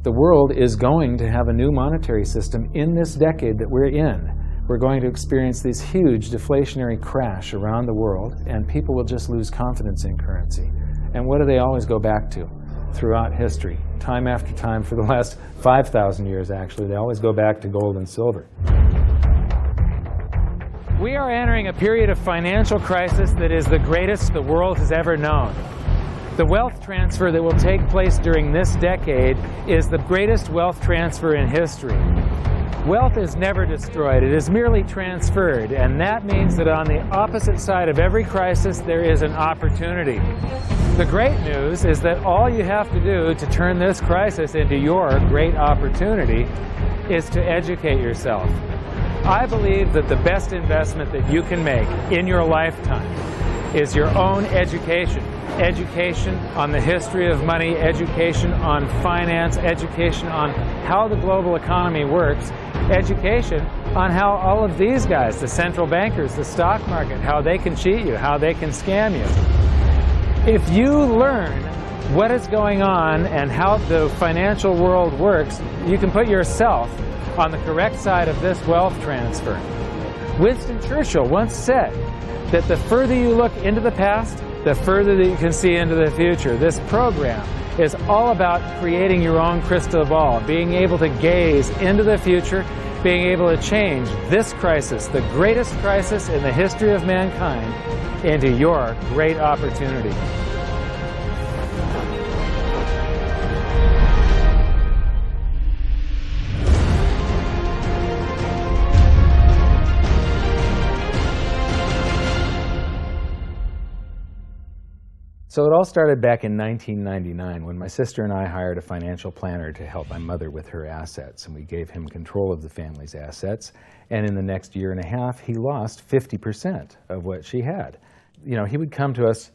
The world is going to have a new monetary system in this decade that we're in. We're going to experience this huge deflationary crash around the world, and people will just lose confidence in currency. And what do they always go back to throughout history? Time after time, for the last 5,000 years actually, they always go back to gold and silver. We are entering a period of financial crisis that is the greatest the world has ever known. The wealth transfer that will take place during this decade is the greatest wealth transfer in history. Wealth is never destroyed, it is merely transferred, and that means that on the opposite side of every crisis there is an opportunity. The great news is that all you have to do to turn this crisis into your great opportunity is to educate yourself. I believe that the best investment that you can make in your lifetime is your own education. Education on the history of money, education on finance, education on how the global economy works, education on how all of these guys, the central bankers, the stock market, how they can cheat you, how they can scam you. If you learn what is going on and how the financial world works, you can put yourself on the correct side of this wealth transfer. Winston Churchill once said that the further you look into the past, the further that you can see into the future. This program is all about creating your own crystal ball, being able to gaze into the future, being able to change this crisis, the greatest crisis in the history of mankind, into your great opportunity. So it all started back in 1999 when my sister and I hired a financial planner to help my mother with her assets, and we gave him control of the family's assets. And in the next year and a half, he lost 50% of what she had. You know, he would come to us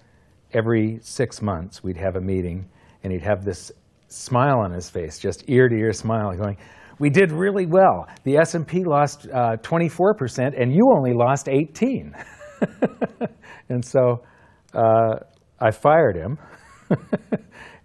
every 6 months. We'd have a meeting, and he'd have this smile on his face, just ear-to-ear smile, going, "We did really well. The S&P lost 24%, and you only lost 18%. And so I fired him,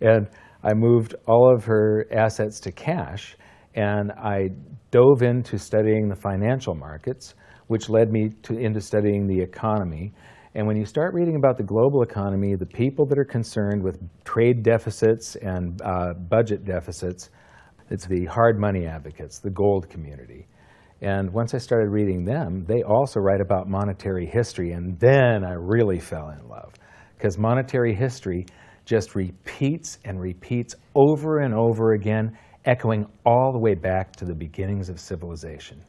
and I moved all of her assets to cash, and I dove into studying the financial markets, which led me into studying the economy. And when you start reading about the global economy, the people that are concerned with trade deficits and budget deficits, it's the hard money advocates, the gold community. And once I started reading them, they also write about monetary history, and then I really fell in love. Because monetary history just repeats and repeats over and over again, echoing all the way back to the beginnings of civilization.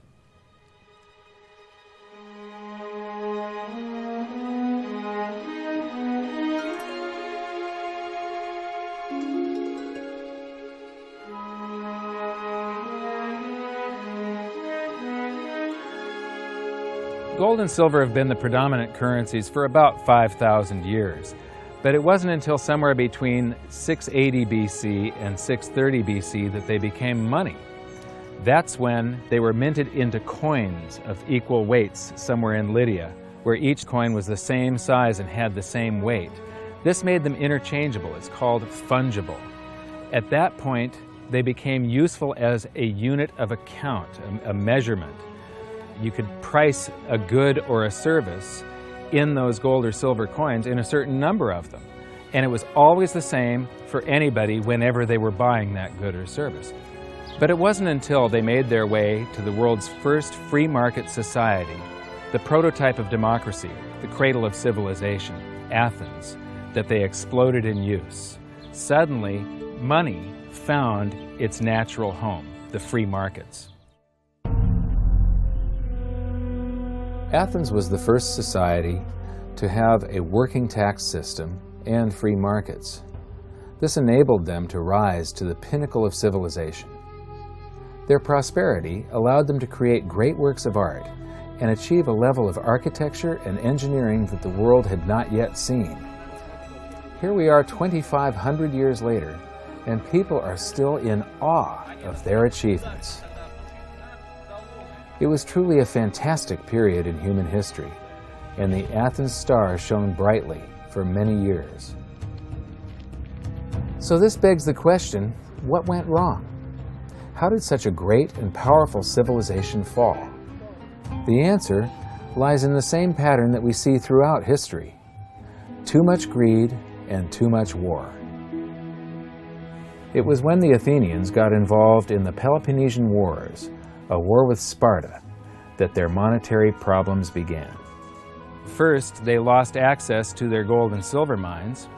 Gold and silver have been the predominant currencies for about 5,000 years, but it wasn't until somewhere between 680 BC and 630 BC that they became money. That's when they were minted into coins of equal weights somewhere in Lydia, where each coin was the same size and had the same weight. This made them interchangeable. It's called fungible. At that point, they became useful as a unit of account, a measurement. You could price a good or a service in those gold or silver coins in a certain number of them. And it was always the same for anybody whenever they were buying that good or service. But it wasn't until they made their way to the world's first free market society, the prototype of democracy, the cradle of civilization, Athens, that they exploded in use. Suddenly, money found its natural home, the free markets. Athens was the first society to have a working tax system and free markets. This enabled them to rise to the pinnacle of civilization. Their prosperity allowed them to create great works of art and achieve a level of architecture and engineering that the world had not yet seen. Here we are 2,500 years later, and people are still in awe of their achievements. It was truly a fantastic period in human history, and the Athens star shone brightly for many years. So this begs the question, what went wrong? How did such a great and powerful civilization fall? The answer lies in the same pattern that we see throughout history: too much greed and too much war. It was when the Athenians got involved in the Peloponnesian Wars, a war with Sparta, that their monetary problems began. First, they lost access to their gold and silver mines.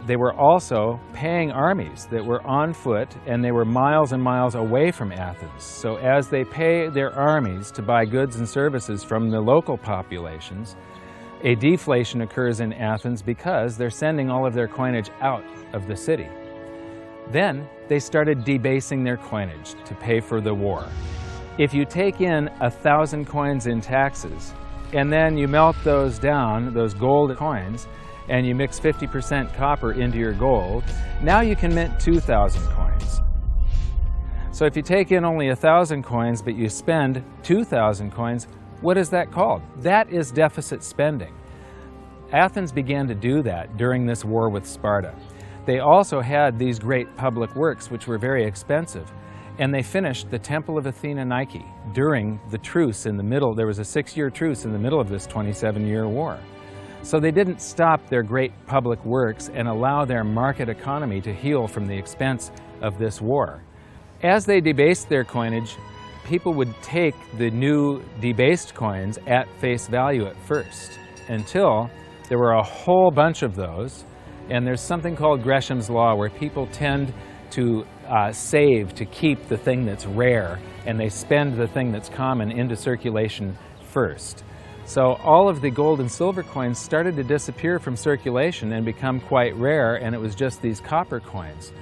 They were also paying armies that were on foot, and they were miles and miles away from Athens. So as they pay their armies to buy goods and services from the local populations, a deflation occurs in Athens because they're sending all of their coinage out of the city. Then they started debasing their coinage to pay for the war. If you take in 1,000 coins in taxes, and then you melt those down, those gold coins, and you mix 50% copper into your gold, now you can mint 2,000 coins. So if you take in only 1,000 coins, but you spend 2,000 coins, what is that called? That is deficit spending. Athens began to do that during this war with Sparta. They also had these great public works, which were very expensive, and they finished the Temple of Athena Nike during the truce in the middle. There was a 6-year truce in the middle of this 27-year war. So they didn't stop their great public works and allow their market economy to heal from the expense of this war. As they debased their coinage, people would take the new debased coins at face value at first, until there were a whole bunch of those. And there's something called Gresham's Law, where people tend to save to keep the thing that's rare, and they spend the thing that's common into circulation first. So all of the gold and silver coins started to disappear from circulation and become quite rare, and it was just these copper coins.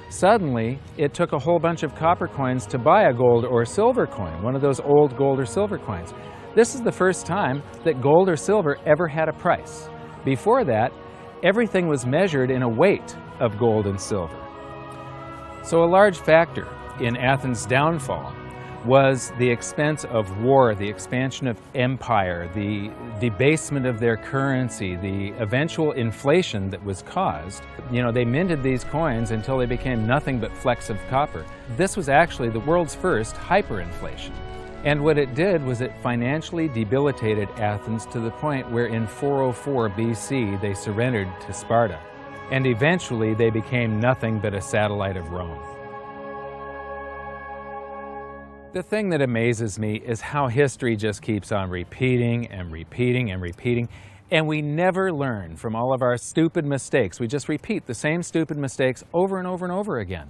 Suddenly, it took a whole bunch of copper coins to buy a gold or silver coin, one of those old gold or silver coins. This is the first time that gold or silver ever had a price. Before that, everything was measured in a weight of gold and silver. So a large factor in Athens' downfall was the expense of war, the expansion of empire, the debasement of their currency, the eventual inflation that was caused. You know, they minted these coins until they became nothing but flecks of copper. This was actually the world's first hyperinflation. And what it did was it financially debilitated Athens to the point where in 404 BC they surrendered to Sparta. And eventually they became nothing but a satellite of Rome. The thing that amazes me is how history just keeps on repeating and repeating and repeating, and we never learn from all of our stupid mistakes. We just repeat the same stupid mistakes over and over and over again.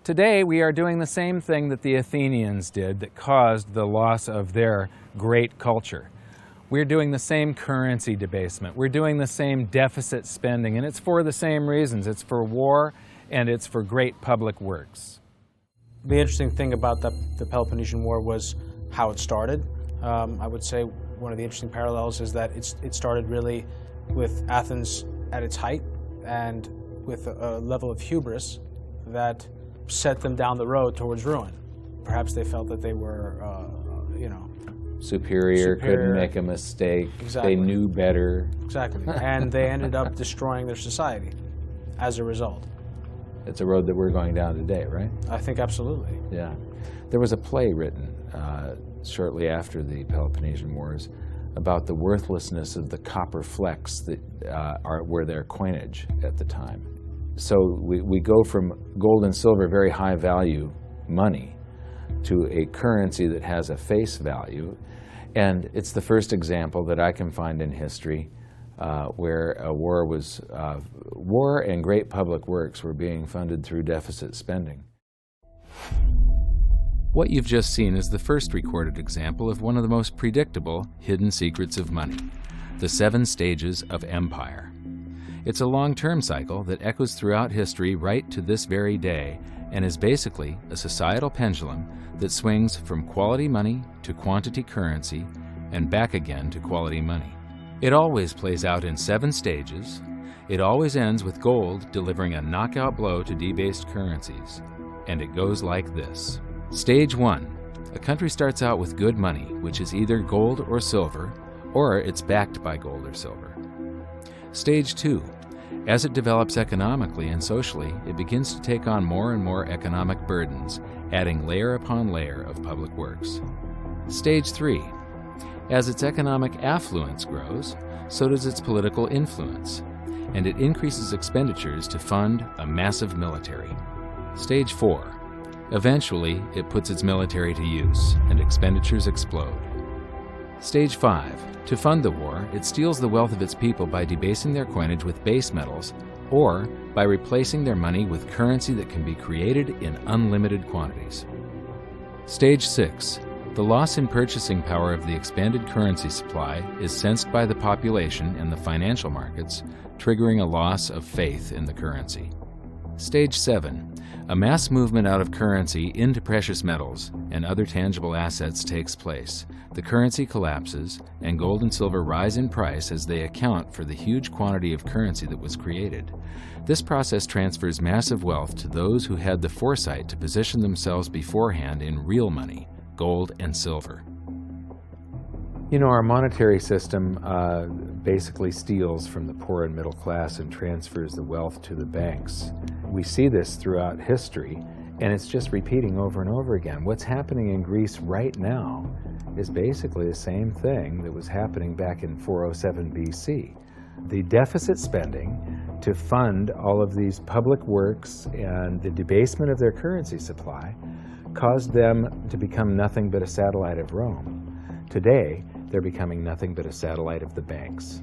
Today we are doing the same thing that the Athenians did that caused the loss of their great culture. We're doing the same currency debasement. We're doing the same deficit spending, and it's for the same reasons. It's for war, and it's for great public works. The interesting thing about the Peloponnesian War was how it started. I would say one of the interesting parallels is that it started really with Athens at its height and with a level of hubris that set them down the road towards ruin. Perhaps they felt that they were, superior, couldn't make a mistake, exactly. They knew better. Exactly, and they ended up destroying their society as a result. It's a road that we're going down today, right? I think absolutely. Yeah. There was a play written shortly after the Peloponnesian Wars about the worthlessness of the copper flecks that were their coinage at the time. So we go from gold and silver, very high value money, to a currency that has a face value. And it's the first example that I can find in history where a war and great public works were being funded through deficit spending. What you've just seen is the first recorded example of one of the most predictable hidden secrets of money, the 7 stages of empire. It's a long-term cycle that echoes throughout history right to this very day, and is basically a societal pendulum that swings from quality money to quantity currency and back again to quality money. It always plays out in 7 stages. It always ends with gold delivering a knockout blow to debased currencies. And it goes like this. Stage 1. A country starts out with good money, which is either gold or silver, or it's backed by gold or silver. Stage 2. As it develops economically and socially, it begins to take on more and more economic burdens, adding layer upon layer of public works. Stage 3. As its economic affluence grows, so does its political influence, and it increases expenditures to fund a massive military. Stage 4. Eventually, it puts its military to use, and expenditures explode. Stage 5. To fund the war, it steals the wealth of its people by debasing their coinage with base metals, or by replacing their money with currency that can be created in unlimited quantities. Stage 6. The loss in purchasing power of the expanded currency supply is sensed by the population and the financial markets, triggering a loss of faith in the currency. Stage 7. A mass movement out of currency into precious metals and other tangible assets takes place. The currency collapses, and gold and silver rise in price as they account for the huge quantity of currency that was created. This process transfers massive wealth to those who had the foresight to position themselves beforehand in real money, gold and silver. You know, our monetary system basically steals from the poor and middle class and transfers the wealth to the banks. We see this throughout history, and it's just repeating over and over again. What's happening in Greece right now is basically the same thing that was happening back in 407 BC. The deficit spending to fund all of these public works and the debasement of their currency supply caused them to become nothing but a satellite of Rome. Today, they're becoming nothing but a satellite of the banks.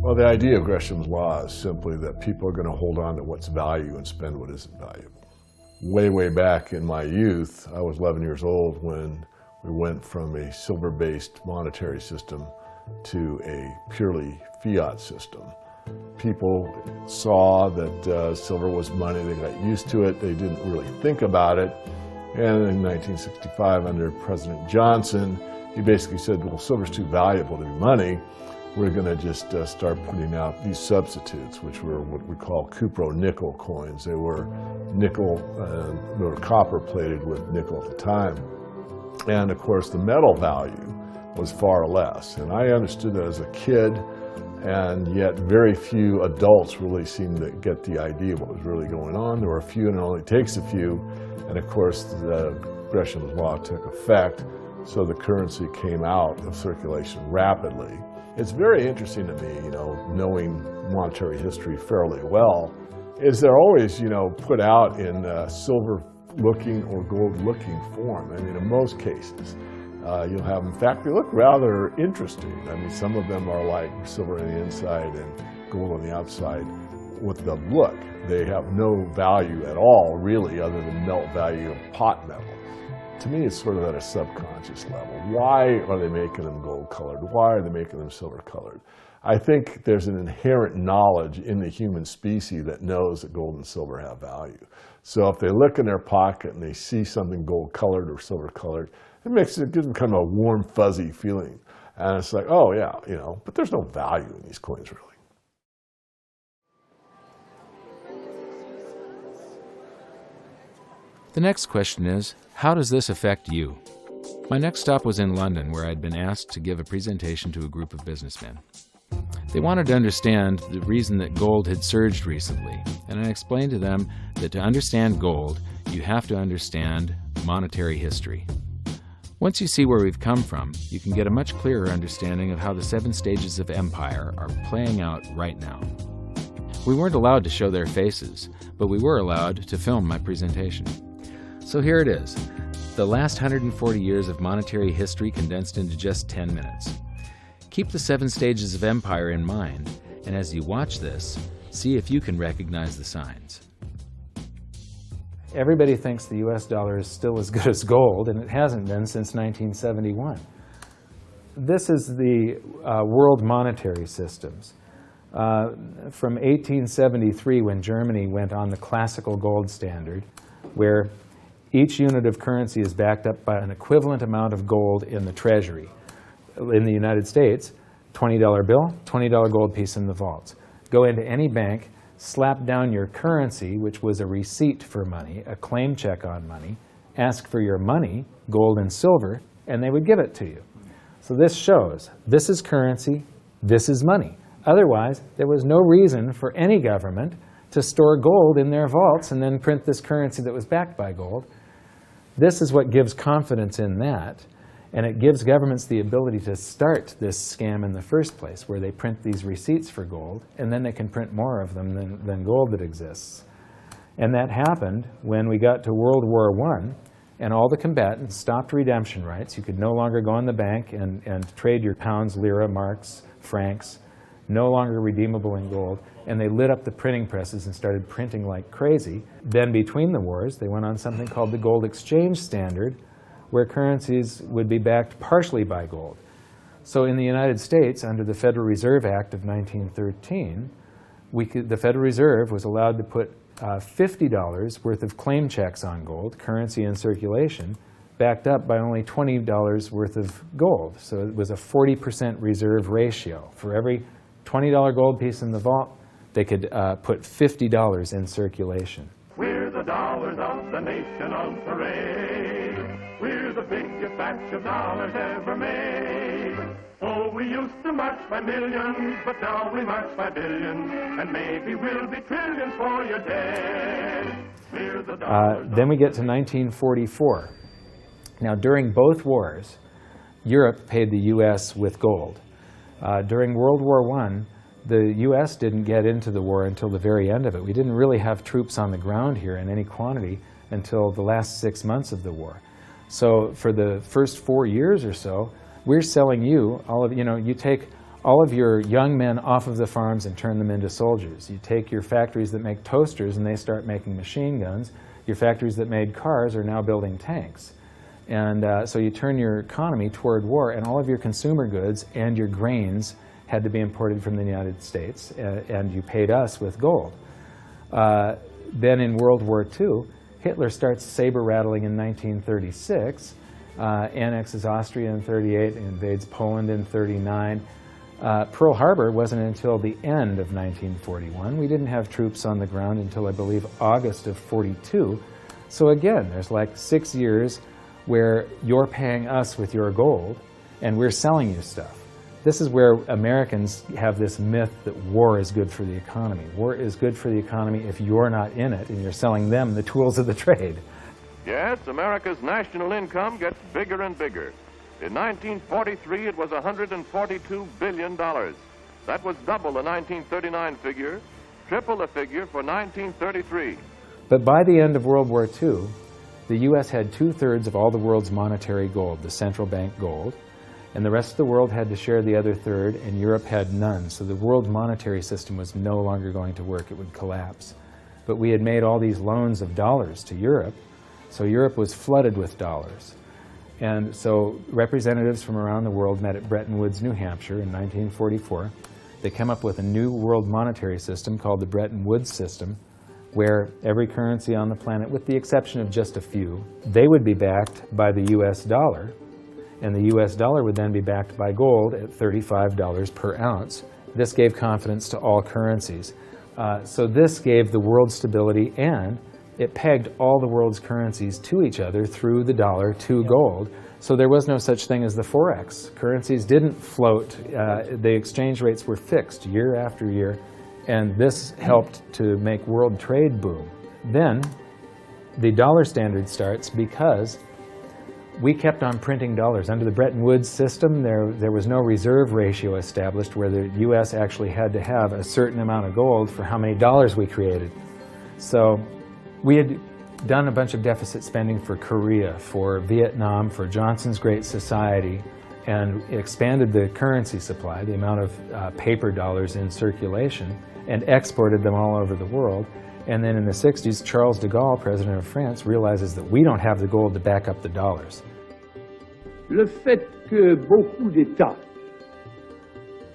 Well, the idea of Gresham's law is simply that people are going to hold on to what's value and spend what isn't valuable. Way, way back in my youth, I was 11 years old when we went from a silver-based monetary system to a purely fiat system. People saw that silver was money, they got used to it, they didn't really think about it. And in 1965, under President Johnson, he basically said, well, silver's too valuable to be money. We're going to just start putting out these substitutes, which were what we call cupro-nickel coins. They were nickel, they were copper plated with nickel at the time. And of course, the metal value was far less. And I understood that as a kid, and yet very few adults really seemed to get the idea of what was really going on. There were a few, and it only takes a few. And of course, the Gresham's law took effect, so the currency came out of circulation rapidly. It's very interesting to me, knowing monetary history fairly well, is they're always, put out in silver-looking or gold-looking form. I mean, in most cases, you'll have, in fact, they look rather interesting. I mean, some of them are like silver on the inside and gold on the outside. With the look, they have no value at all, really, other than melt value of pot metal. To me, it's sort of at a subconscious level. Why are they making them gold-colored? Why are they making them silver-colored? I think there's an inherent knowledge in the human species that knows that gold and silver have value. So if they look in their pocket and they see something gold-colored or silver-colored, it gives them kind of a warm, fuzzy feeling. And it's like, oh yeah, but there's no value in these coins, really. The next question is, how does this affect you? My next stop was in London, where I'd been asked to give a presentation to a group of businessmen. They wanted to understand the reason that gold had surged recently, and I explained to them that to understand gold, you have to understand monetary history. Once you see where we've come from, you can get a much clearer understanding of how the 7 stages of empire are playing out right now. We weren't allowed to show their faces, but we were allowed to film my presentation. So here it is, the last 140 years of monetary history condensed into just 10 minutes. Keep the 7 stages of empire in mind, and as you watch this, see if you can recognize the signs. Everybody thinks the US dollar is still as good as gold, and it hasn't been since 1971. This is the world monetary systems. From 1873, when Germany went on the classical gold standard, where each unit of currency is backed up by an equivalent amount of gold in the treasury. In the United States, $20 bill, $20 gold piece in the vaults. Go into any bank, slap down your currency, which was a receipt for money, a claim check on money, ask for your money, gold and silver, and they would give it to you. So this shows this is currency, this is money. Otherwise, there was no reason for any government to store gold in their vaults and then print this currency that was backed by gold. This is what gives confidence in that, and it gives governments the ability to start this scam in the first place, where they print these receipts for gold, and then they can print more of them than gold that exists. And that happened when we got to World War I, and all the combatants stopped redemption rights. You could no longer go in the bank and trade your pounds, lira, marks, francs, no longer redeemable in gold, and they lit up the printing presses and started printing like crazy. Then between the wars, they went on something called the gold exchange standard, where currencies would be backed partially by gold. So in the United States, under the Federal Reserve Act of 1913, the Federal Reserve was allowed to put $50 worth of claim checks on gold, currency in circulation, backed up by only $20 worth of gold. So it was a 40% reserve ratio. For every $20 gold piece in the vault, they could put $50 in circulation. We're the dollars of the nation on parade. We're the biggest batch of dollars ever made. Oh, we used to march by millions, but now we march by billions, and maybe we'll be trillions for your dead. We're the dollars. Then we get to 1944. Now, during both wars, Europe paid the U.S. with gold. During World War I, the U.S. didn't get into the war until the very end of it. We didn't really have troops on the ground here in any quantity until the last 6 months of the war. So for the first 4 years or so, we're selling you, you take all of your young men off of the farms and turn them into soldiers. You take your factories that make toasters and they start making machine guns. Your factories that made cars are now building tanks. And so you turn your economy toward war, and all of your consumer goods and your grains had to be imported from the United States, and you paid us with gold. Then in World War II, Hitler starts saber-rattling in 1936, annexes Austria in 1938, invades Poland in 1939. Pearl Harbor wasn't until the end of 1941. We didn't have troops on the ground until, I believe, August of 1942. So again, there's like 6 years where you're paying us with your gold, and we're selling you stuff. This is where Americans have this myth that war is good for the economy. War is good for the economy if you're not in it and you're selling them the tools of the trade. Yes, America's national income gets bigger and bigger. In 1943, it was $142 billion. That was double the 1939 figure, triple the figure for 1933. But by the end of World War II, the U.S. had 2/3 of all the world's monetary gold, the central bank gold, and the rest of the world had to share the other third, and Europe had none. So the world monetary system was no longer going to work. It would collapse. But we had made all these loans of dollars to Europe, so Europe was flooded with dollars. And so representatives from around the world met at Bretton Woods, New Hampshire in 1944. They came up with a new world monetary system called the Bretton Woods system, where every currency on the planet, with the exception of just a few, they would be backed by the U.S. dollar, and the U.S. dollar would then be backed by gold at $35 per ounce. This gave confidence to all currencies. So this gave the world stability, and it pegged all the world's currencies to each other through the dollar to gold. So there was no such thing as the Forex. Currencies didn't float. The exchange rates were fixed year after year, and this helped to make world trade boom. Then the dollar standard starts because we kept on printing dollars. Under the Bretton Woods system, there was no reserve ratio established where the U.S. actually had to have a certain amount of gold for how many dollars we created. So we had done a bunch of deficit spending for Korea, for Vietnam, for Johnson's Great Society, and expanded the currency supply, the amount of paper dollars in circulation, and exported them all over the world. And then in the 60s, Charles de Gaulle, president of France, realizes that we don't have the gold to back up the dollars. Le fait que beaucoup d'États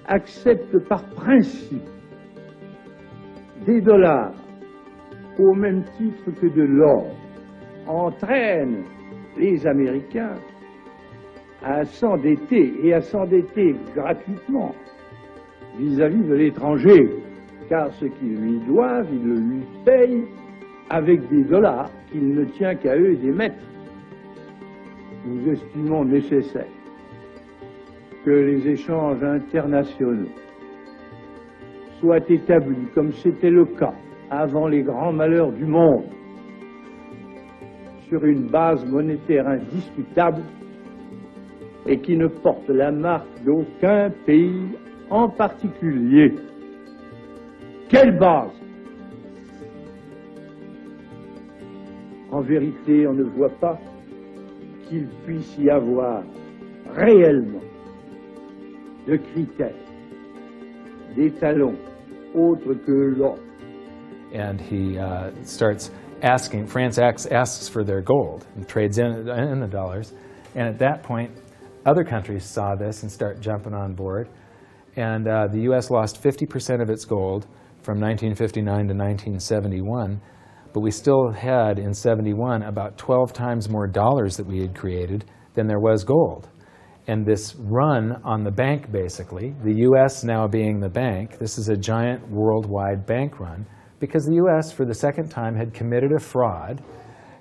acceptent par principe des dollars au même titre que de l'or entraîne les Américains à s'endetter et à s'endetter gratuitement vis-à-vis de l'étranger, car ce qu'ils lui doivent, ils le lui payent avec des dollars qu'il ne tient qu'à eux d'émettre. Nous estimons nécessaire que les échanges internationaux soient établis comme c'était le cas avant les grands malheurs du monde, sur une base monétaire indiscutable et qui ne porte la marque d'aucun pays en particulier. Quelle base? En vérité, on ne voit pas qu'il puisse y avoir réellement de critères, d'étalons autres que l'or. And he starts asking, France asks for their gold and trades in the dollars. And at that point, other countries saw this and start jumping on board. And the U.S. lost 50% of its gold from 1959 to 1971. But we still had, in 71, about 12 times more dollars that we had created than there was gold. And this run on the bank, basically, the U.S. now being the bank, this is a giant worldwide bank run, because the U.S., for the second time, had committed a fraud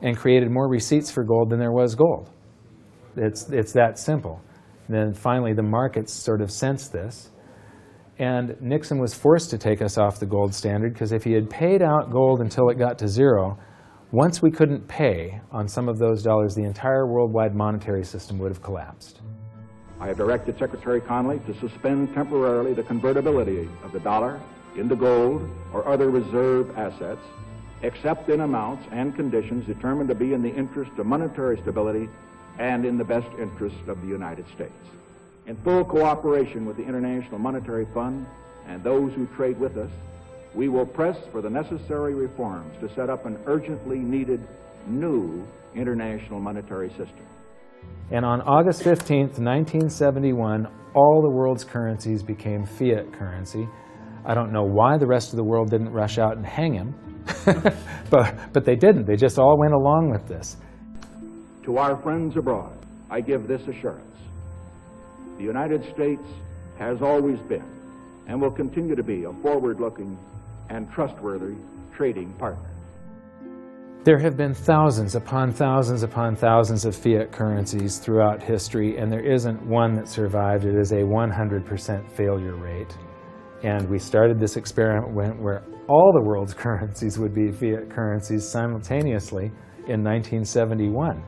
and created more receipts for gold than there was gold. It's that simple. And then finally, the markets sort of sensed this. And Nixon was forced to take us off the gold standard, because if he had paid out gold until it got to zero, once we couldn't pay on some of those dollars, the entire worldwide monetary system would have collapsed. I have directed Secretary Connally to suspend temporarily the convertibility of the dollar into gold or other reserve assets, except in amounts and conditions determined to be in the interest of monetary stability and in the best interest of the United States. In full cooperation with the International Monetary Fund and those who trade with us, we will press for the necessary reforms to set up an urgently needed new international monetary system. And on August 15th, 1971, all the world's currencies became fiat currency. I don't know why the rest of the world didn't rush out and hang him, but they didn't. They just all went along with this. To our friends abroad, I give this assurance. The United States has always been and will continue to be a forward-looking and trustworthy trading partner. There have been thousands upon thousands upon thousands of fiat currencies throughout history, and there isn't one that survived. It is a 100% failure rate. And we started this experiment where all the world's currencies would be fiat currencies simultaneously in 1971.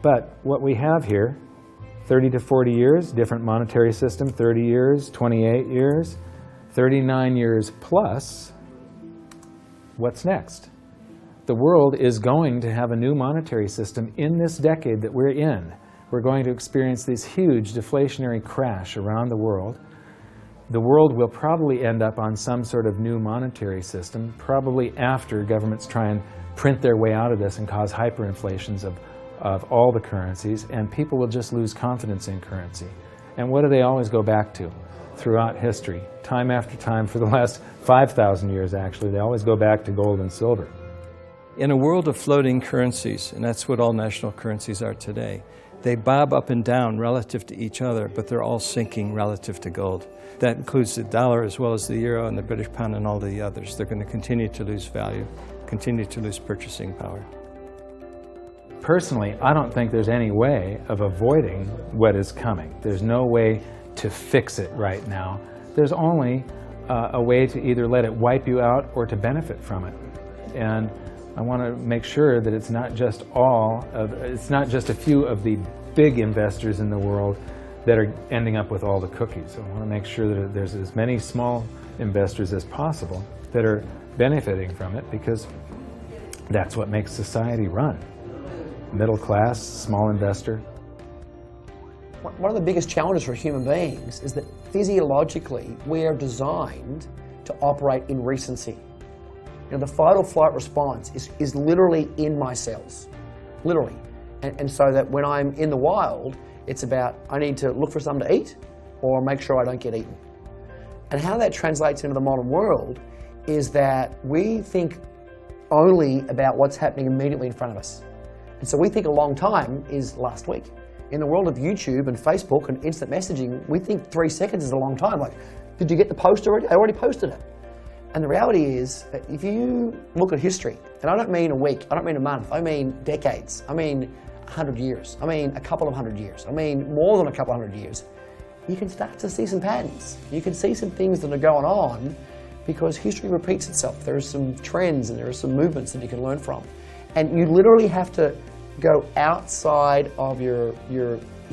But what we have here, 30 to 40 years, different monetary system, 30 years, 28 years, 39 years plus, what's next? The world is going to have a new monetary system in this decade that we're in. We're going to experience this huge deflationary crash around the world. The world will probably end up on some sort of new monetary system, probably after governments try and print their way out of this and cause hyperinflations of all the currencies, and people will just lose confidence in currency. And what do they always go back to throughout history? Time after time, for the last 5,000 years actually, they always go back to gold and silver. In a world of floating currencies, and that's what all national currencies are today, they bob up and down relative to each other, but they're all sinking relative to gold. That includes the dollar as well as the euro and the British pound and all the others. They're going to continue to lose value, continue to lose purchasing power. Personally, I don't think there's any way of avoiding what is coming. There's no way to fix it right now. There's only a way to either let it wipe you out or to benefit from it. And I want to make sure that it's not just a few of the big investors in the world that are ending up with all the cookies. I want to make sure that there's as many small investors as possible that are benefiting from it, because that's what makes society run. Middle class, small investor. One of the biggest challenges for human beings is that physiologically we are designed to operate in recency. You know, the fight or flight response is literally in my cells, literally. And so that when I'm in the wild, it's about I need to look for something to eat or make sure I don't get eaten. And how that translates into the modern world is that we think only about what's happening immediately in front of us. And so we think a long time is last week. In the world of YouTube and Facebook and instant messaging, we think 3 seconds is a long time. Like, did you get the post already? I already posted it. And the reality is, that if you look at history, and I don't mean a week, I don't mean a month, I mean decades, I mean 100 years, I mean a couple of 100 years, I mean more than a couple of 100 years, you can start to see some patterns. You can see some things that are going on because history repeats itself. There are some trends and there are some movements that you can learn from. And you literally have to go outside of your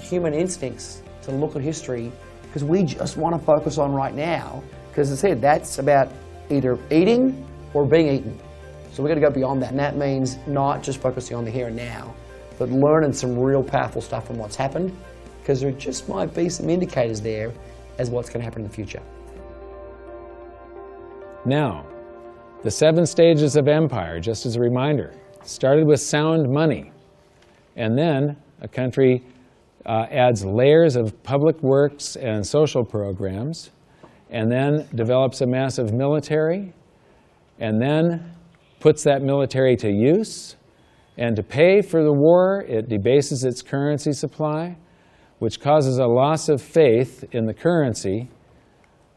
human instincts to look at history, because we just want to focus on right now, because as I said, that's about either eating or being eaten. So we've got to go beyond that, and that means not just focusing on the here and now, but learning some real powerful stuff from what's happened, because there just might be some indicators there as what's going to happen in the future. Now, the 7 stages of empire, just as a reminder, started with sound money. And then a country adds layers of public works and social programs, and then develops a massive military, and then puts that military to use. And to pay for the war, it debases its currency supply, which causes a loss of faith in the currency,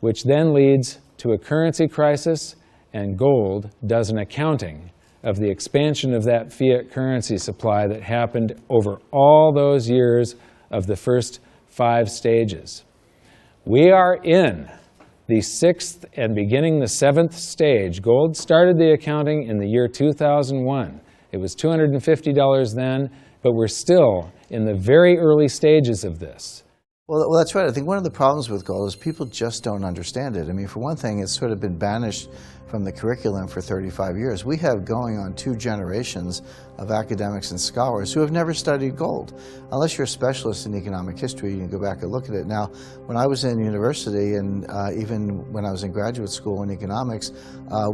which then leads to a currency crisis, and gold does an accounting of the expansion of that fiat currency supply that happened over all those years of the first 5 stages. We are in the 6th and beginning the 7th stage. Gold started the accounting in the year 2001. It was $250 then, but we're still in the very early stages of this. Well, that's right. I think one of the problems with gold is people just don't understand it. I mean, for one thing, it's sort of been banished from the curriculum for 35 years. We have going on 2 generations of academics and scholars who have never studied gold. Unless you're a specialist in economic history, you can go back and look at it. Now, when I was in university and even when I was in graduate school in economics,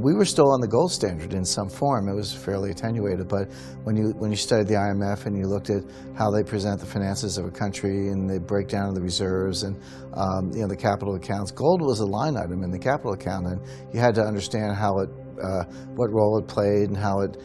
we were still on the gold standard in some form. It was fairly attenuated, but when you studied the IMF and you looked at how they present the finances of a country and the breakdown of the reserves and the capital accounts, gold was a line item in the capital account, and you had to understand how it, what role it played and how it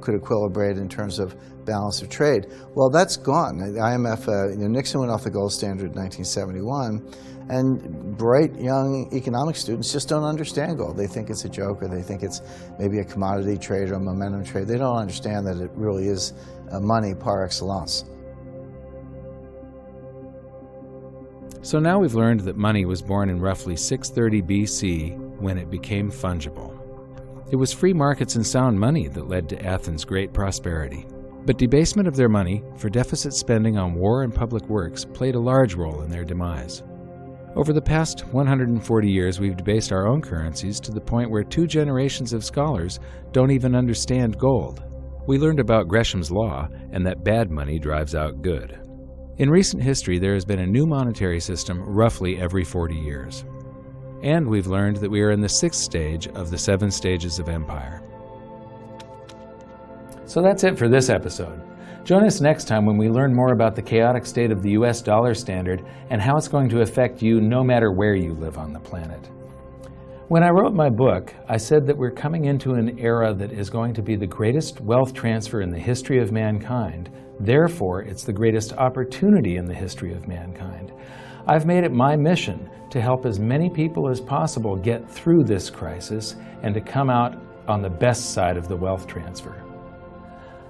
could equilibrate in terms of balance of trade. Well, that's gone. The IMF, Nixon went off the gold standard in 1971, and bright young economic students just don't understand gold. They think it's a joke, or they think it's maybe a commodity trade or a momentum trade. They don't understand that it really is money par excellence. So now we've learned that money was born in roughly 630 BC when it became fungible. It was free markets and sound money that led to Athens' great prosperity. But debasement of their money for deficit spending on war and public works played a large role in their demise. Over the past 140 years, we've debased our own currencies to the point where 2 generations of scholars don't even understand gold. We learned about Gresham's law and that bad money drives out good. In recent history, there has been a new monetary system roughly every 40 years. And we've learned that we are in the 6th stage of the 7 stages of empire. So that's it for this episode. Join us next time when we learn more about the chaotic state of the US dollar standard and how it's going to affect you no matter where you live on the planet. When I wrote my book, I said that we're coming into an era that is going to be the greatest wealth transfer in the history of mankind. Therefore, it's the greatest opportunity in the history of mankind. I've made it my mission to help as many people as possible get through this crisis and to come out on the best side of the wealth transfer.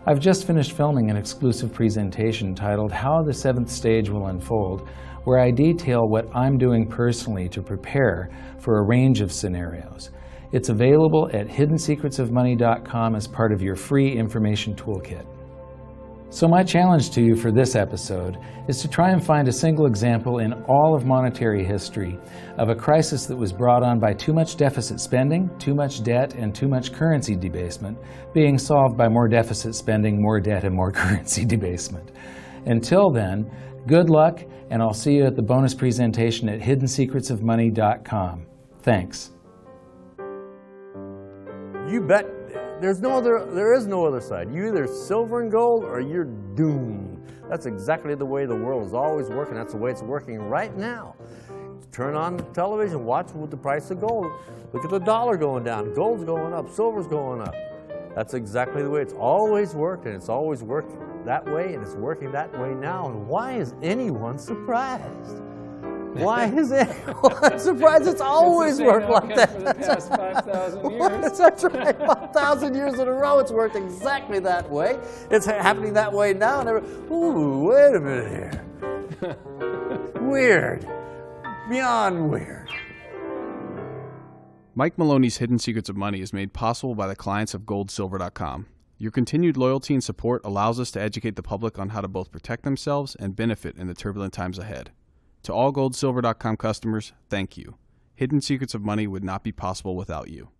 I've just finished filming an exclusive presentation titled How the 7th Stage Will Unfold, where I detail what I'm doing personally to prepare for a range of scenarios. It's available at hiddensecretsofmoney.com as part of your free information toolkit. So my challenge to you for this episode is to try and find a single example in all of monetary history of a crisis that was brought on by too much deficit spending, too much debt, and too much currency debasement being solved by more deficit spending, more debt, and more currency debasement. Until then, good luck, and I'll see you at the bonus presentation at hiddensecretsofmoney.com. Thanks. You bet. There is no other side. You either silver and gold or you're doomed. That's exactly the way the world is always working. That's the way it's working right now. Turn on the television, watch with the price of gold. Look at the dollar going down, gold's going up, silver's going up. That's exactly the way it's always worked, and it's always worked that way, and it's working that way now. And why is anyone surprised? Why is anyone surprised? It's always worked like that. 5,000 years. That's right, 5,000 years in a row, it's worked exactly that way. It's happening that way now. And ooh, wait a minute here. Weird. Beyond weird. Mike Maloney's Hidden Secrets of Money is made possible by the clients of goldsilver.com. Your continued loyalty and support allows us to educate the public on how to both protect themselves and benefit in the turbulent times ahead. To all goldsilver.com customers, thank you. Hidden Secrets of Money would not be possible without you.